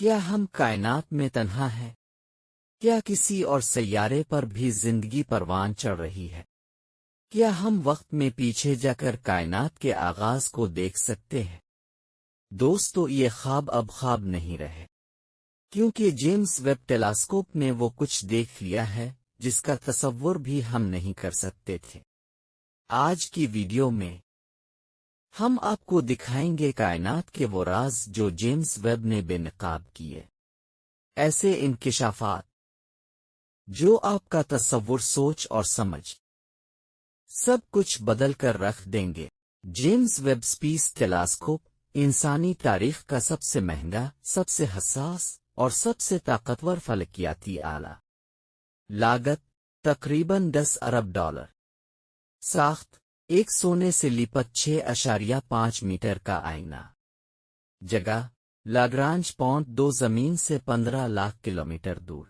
کیا ہم کائنات میں تنہا ہیں؟ کیا کسی اور سیارے پر بھی زندگی پروان چڑھ رہی ہے؟ کیا ہم وقت میں پیچھے جا کر کائنات کے آغاز کو دیکھ سکتے ہیں؟ دوستو، یہ خواب اب خواب نہیں رہے، کیونکہ جیمس ویب ٹیلیسکوپ نے وہ کچھ دیکھ لیا ہے جس کا تصور بھی ہم نہیں کر سکتے تھے۔ آج کی ویڈیو میں ہم آپ کو دکھائیں گے کائنات کے وہ راز جو جیمس ویب نے بے نقاب کیے، ایسے انکشافات جو آپ کا تصور، سوچ اور سمجھ سب کچھ بدل کر رکھ دیں گے۔ جیمس ویب اسپیس ٹیلیسکوپ انسانی تاریخ کا سب سے مہنگا، سب سے حساس اور سب سے طاقتور فلکیاتی آلہ۔ لاگت تقریباً $10 ارب۔ ساخت ایک سونے سے لپت 6.5 میٹر کا آئینہ۔ جگہ لاگرانج پوائنٹ 2 زمین سے 15 لاکھ کلومیٹر دور۔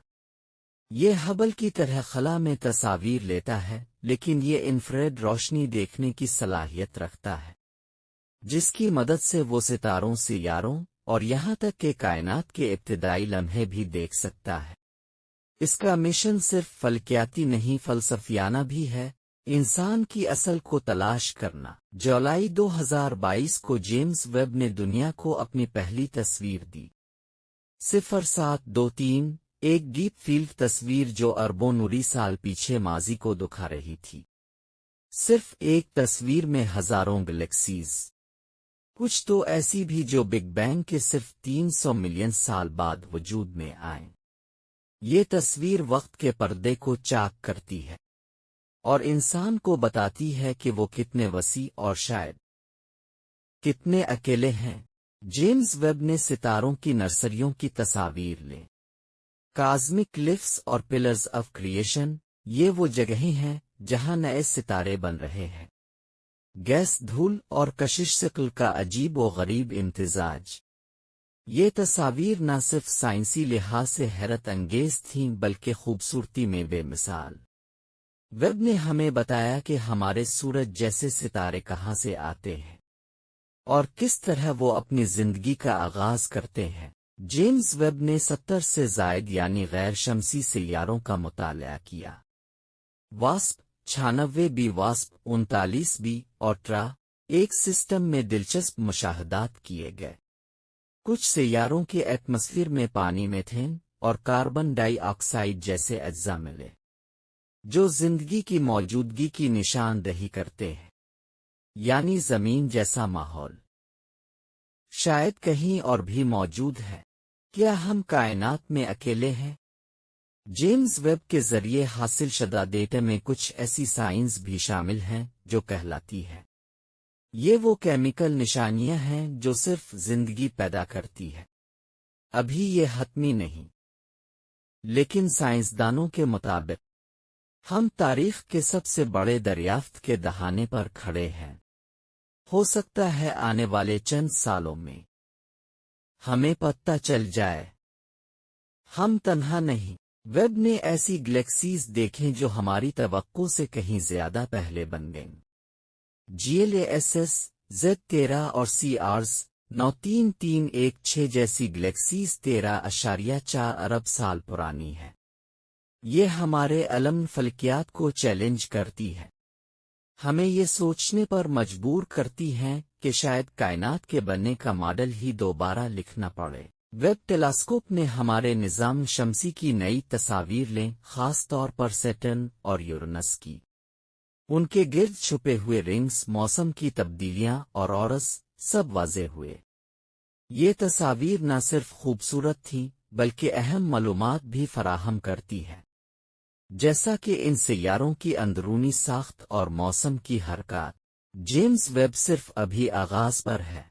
یہ ہبل کی طرح خلا میں تصاویر لیتا ہے، لیکن یہ انفراریڈ روشنی دیکھنے کی صلاحیت رکھتا ہے، جس کی مدد سے وہ ستاروں، سیاروں اور یہاں تک کہ کائنات کے ابتدائی لمحے بھی دیکھ سکتا ہے۔ اس کا مشن صرف فلکیاتی نہیں، فلسفیانہ بھی ہے، انسان کی اصل کو تلاش کرنا۔ جولائی 2022 کو جیمس ویب نے دنیا کو اپنی پہلی تصویر دی۔ 0723 ایک ڈیپ فیلڈ تصویر جو اربوں نوری سال پیچھے ماضی کو دکھا رہی تھی۔ صرف ایک تصویر میں ہزاروں گلیکسیز، کچھ تو ایسی بھی جو بگ بینگ کے صرف 300 ملین سال بعد وجود میں آئیں۔ یہ تصویر وقت کے پردے کو چاک کرتی ہے اور انسان کو بتاتی ہے کہ وہ کتنے وسیع اور شاید کتنے اکیلے ہیں۔ جیمس ویب نے ستاروں کی نرسریوں کی تصاویر لیں۔ کازمک لفٹس اور پلرز آف کریشن، یہ وہ جگہیں ہیں جہاں نئے ستارے بن رہے ہیں۔ گیس، دھول اور کشش شکل کا عجیب و غریب امتزاج۔ یہ تصاویر نہ صرف سائنسی لحاظ سے حیرت انگیز تھیں بلکہ خوبصورتی میں بے مثال۔ ویب نے ہمیں بتایا کہ ہمارے سورج جیسے ستارے کہاں سے آتے ہیں اور کس طرح وہ اپنی زندگی کا آغاز کرتے ہیں۔ جیمس ویب نے 70 سے زائد یعنی غیر شمسی سیاروں کا مطالعہ کیا۔ واسپ 96 بی، واسپ 39 بی اور ٹرا ایک سسٹم میں دلچسپ مشاہدات کیے گئے۔ کچھ سیاروں کے ایٹماسفیئر میں پانی، میتھین اور کاربن ڈائی آکسائڈ جیسے اجزاء ملے جو زندگی کی موجودگی کی نشاندہی کرتے ہیں، یعنی زمین جیسا ماحول شاید کہیں اور بھی موجود ہے۔ کیا ہم کائنات میں اکیلے ہیں؟ جیمس ویب کے ذریعے حاصل شدہ ڈیٹا میں کچھ ایسی سائنس بھی شامل ہیں جو کہلاتی ہے یہ وہ کیمیکل نشانیاں ہیں جو صرف زندگی پیدا کرتی ہے۔ ابھی یہ حتمی نہیں، لیکن سائنسدانوں کے مطابق ہم تاریخ کے سب سے بڑے دریافت کے دہانے پر کھڑے ہیں۔ ہو سکتا ہے آنے والے چند سالوں میں ہمیں پتہ چل جائے ہم تنہا نہیں۔ ویب نے ایسی گلیکسیز دیکھیں جو ہماری توقع سے کہیں زیادہ پہلے بن گئیں۔ GLASS Z13 اور CRS 93316 جیسی گلیکسیز 13.4 ارب سال پرانی ہے۔ یہ ہمارے علم فلکیات کو چیلنج کرتی ہے، ہمیں یہ سوچنے پر مجبور کرتی ہیں کہ شاید کائنات کے بننے کا ماڈل ہی دوبارہ لکھنا پڑے۔ ویب ٹیلیسکوپ نے ہمارے نظام شمسی کی نئی تصاویر لیں، خاص طور پر سیٹرن اور یورینس کی۔ ان کے گرد چھپے ہوئے رنگز، موسم کی تبدیلیاں اور اورس سب واضح ہوئے۔ یہ تصاویر نہ صرف خوبصورت تھیں بلکہ اہم معلومات بھی فراہم کرتی ہے، جیسا کہ ان سیاروں کی اندرونی ساخت اور موسم کی حرکات۔ جیمس ویب صرف ابھی آغاز پر ہے،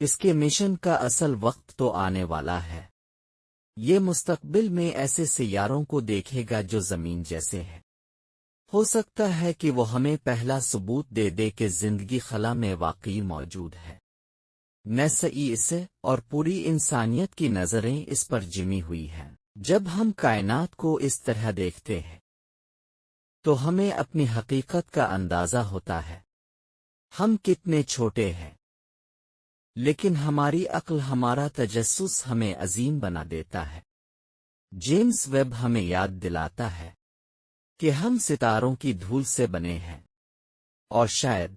اس کے مشن کا اصل وقت تو آنے والا ہے۔ یہ مستقبل میں ایسے سیاروں کو دیکھے گا جو زمین جیسے ہیں۔ ہو سکتا ہے کہ وہ ہمیں پہلا ثبوت دے دے کہ زندگی خلا میں واقعی موجود ہے۔ نسائی اسے اور پوری انسانیت کی نظریں اس پر جمی ہوئی ہیں۔ جب ہم کائنات کو اس طرح دیکھتے ہیں تو ہمیں اپنی حقیقت کا اندازہ ہوتا ہے۔ ہم کتنے چھوٹے ہیں، لیکن ہماری عقل ہمارا تجسس ہمیں عظیم بنا دیتا ہے۔ جیمس ویب ہمیں یاد دلاتا ہے کہ ہم ستاروں کی دھول سے بنے ہیں، اور شاید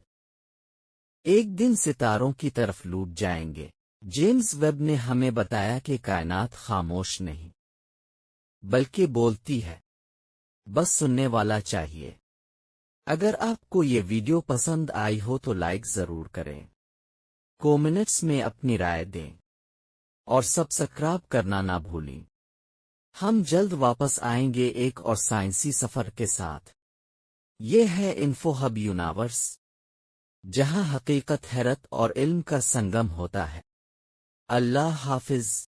ایک دن ستاروں کی طرف لوٹ جائیں گے۔ جیمس ویب نے ہمیں بتایا کہ کائنات خاموش نہیں بلکہ بولتی ہے، بس سننے والا چاہیے۔ اگر آپ کو یہ ویڈیو پسند آئی ہو تو لائک ضرور کریں، کومنٹس میں اپنی رائے دیں، اور سبسکرائب کرنا نہ بھولیں۔ ہم جلد واپس آئیں گے ایک اور سائنسی سفر کے ساتھ۔ یہ ہے انفو ہب یونیورس، جہاں حقیقت، حیرت اور علم کا سنگم ہوتا ہے۔ اللہ حافظ۔